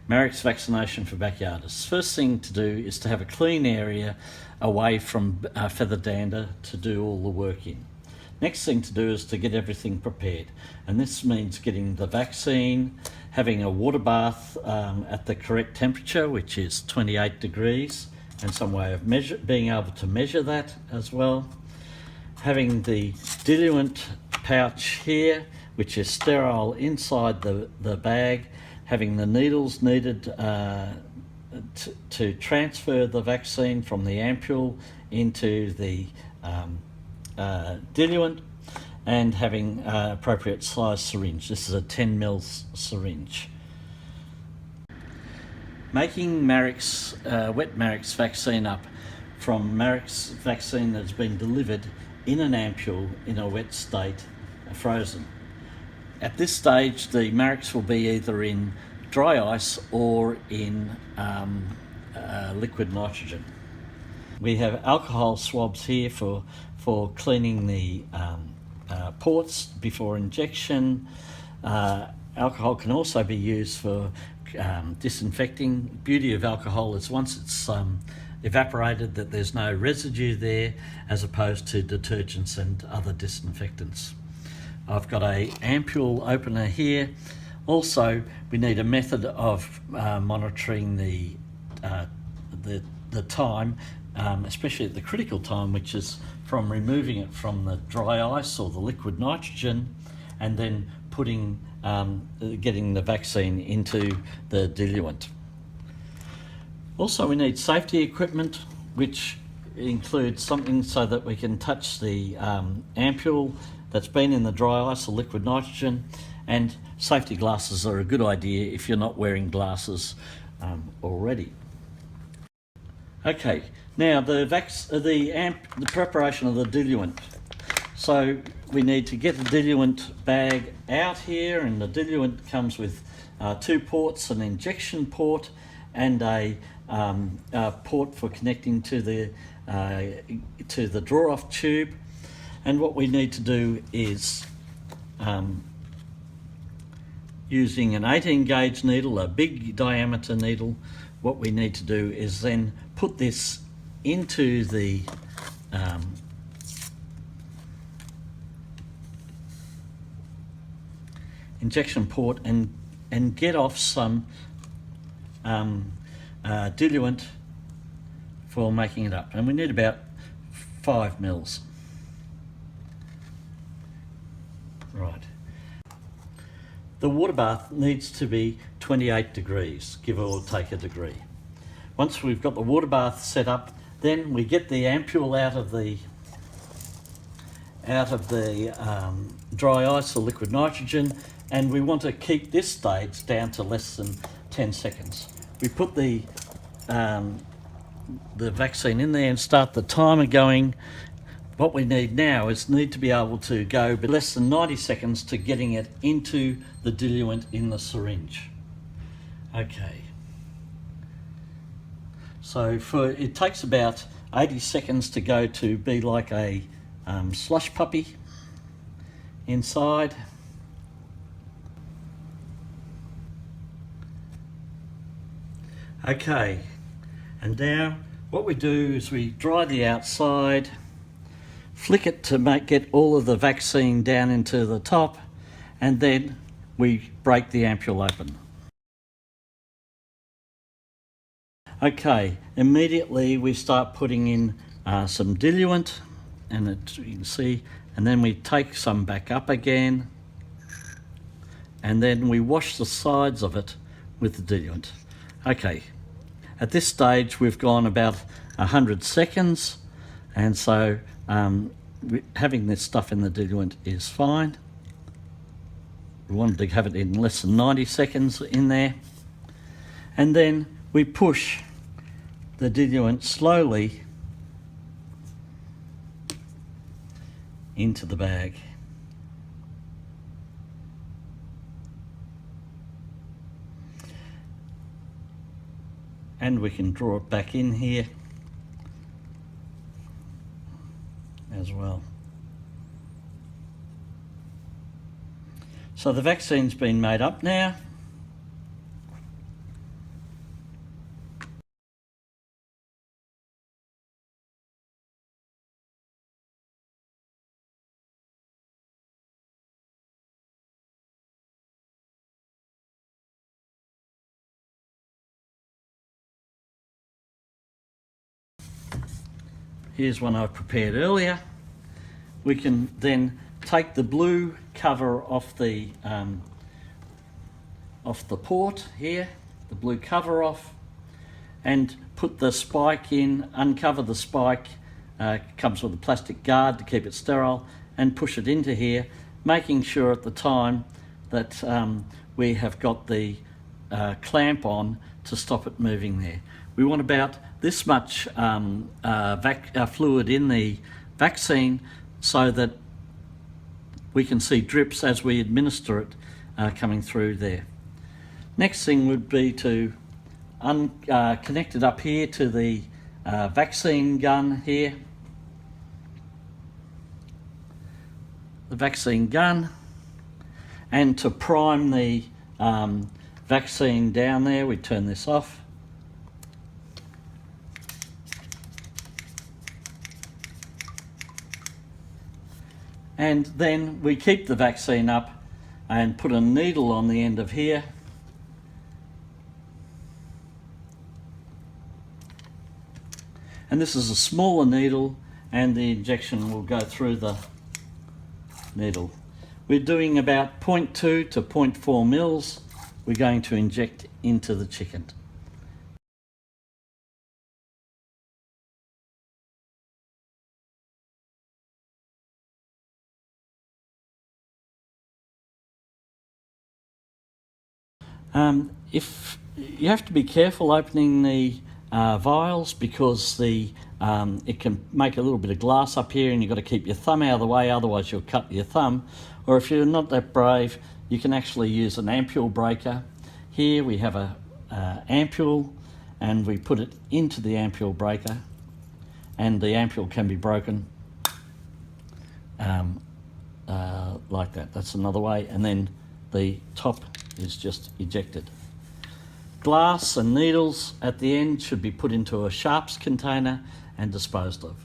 Mareks vaccination for backyardists. First thing to do is to have a clean area away from feather dander to do all the work in. Next thing to do is to get everything prepared, and this means getting the vaccine, having a water bath at the correct temperature, which is 28 degrees, and some way of being able to measure that as well. Having the diluent pouch here, which is sterile inside the bag, having the needles needed to transfer the vaccine from the ampule into the diluent, and having appropriate size syringe. This is a 10 ml syringe. Making Mareks, wet Mareks vaccine up from Mareks vaccine that's been delivered in an ampule in a wet state, frozen. At this stage, the Mareks will be either in dry ice or in liquid nitrogen. We have alcohol swabs here for cleaning the ports before injection. Alcohol can also be used for disinfecting. Beauty of alcohol is once it's evaporated that there's no residue there, as opposed to detergents and other disinfectants. I've got a ampule opener here. Also, we need a method of monitoring the time, especially at the critical time, which is from removing it from the dry ice or the liquid nitrogen, and then getting the vaccine into the diluent. Also, we need safety equipment, which includes something so that we can touch the ampule that's been in the dry ice or liquid nitrogen, and safety glasses are a good idea if you're not wearing glasses already. Okay, now the preparation of the diluent. So we need to get the diluent bag out here, and the diluent comes with 2 ports, an injection port and a port for connecting to the draw-off tube. And what we need to do is, using an 18 gauge needle, a big diameter needle, what we need to do is then put this into the injection port and get off some diluent for making it up. And we need about 5 mils. Right. The water bath needs to be 28 degrees, give or take a degree. Once we've got the water bath set up, then we get the ampule out of the dry ice or liquid nitrogen, and we want to keep this stage down to less than 10 seconds. We put the vaccine in there and start the timer going. What we need now is to be able to go less than 90 seconds to getting it into the diluent in the syringe. Okay. So it takes about 80 seconds to go to be like a slush puppy inside. Okay, and now what we do is we dry the outside, flick it to get all of the vaccine down into the top, and then we break the ampule open. Okay, immediately we start putting in some diluent, and you can see, and then we take some back up again, and then we wash the sides of it with the diluent. Okay, at this stage we've gone about 100 seconds, and so having this stuff in the diluent is fine. We wanted to have it in less than 90 seconds in there, and then we push the diluent slowly into the bag. And we can draw it back in here as well. So the vaccine's been made up now. Here's one I prepared earlier. We can then take the blue cover off the port here, the blue cover off, and put the spike in, uncover the spike, comes with a plastic guard to keep it sterile, and push it into here, making sure at the time that we have got the clamp on to stop it moving there. We want about this much fluid in the vaccine so that we can see drips as we administer it coming through there. Next thing would be to connect it up here to the vaccine gun here. The vaccine gun, and to prime the vaccine down there, we turn this off. And then we keep the vaccine up and put a needle on the end of here. And this is a smaller needle, and the injection will go through the needle. We're doing about 0.2 to 0.4 mils. We're going to inject into the chicken. If you have to be careful opening the vials, because it can make a little bit of glass up here, and you've got to keep your thumb out of the way, otherwise you'll cut your thumb. Or if you're not that brave, you can actually use an ampule breaker. Here we have a ampule, and we put it into the ampule breaker, and the ampule can be broken like that. That's another way, and then the top is just ejected. Glass and needles at the end should be put into a sharps container and disposed of.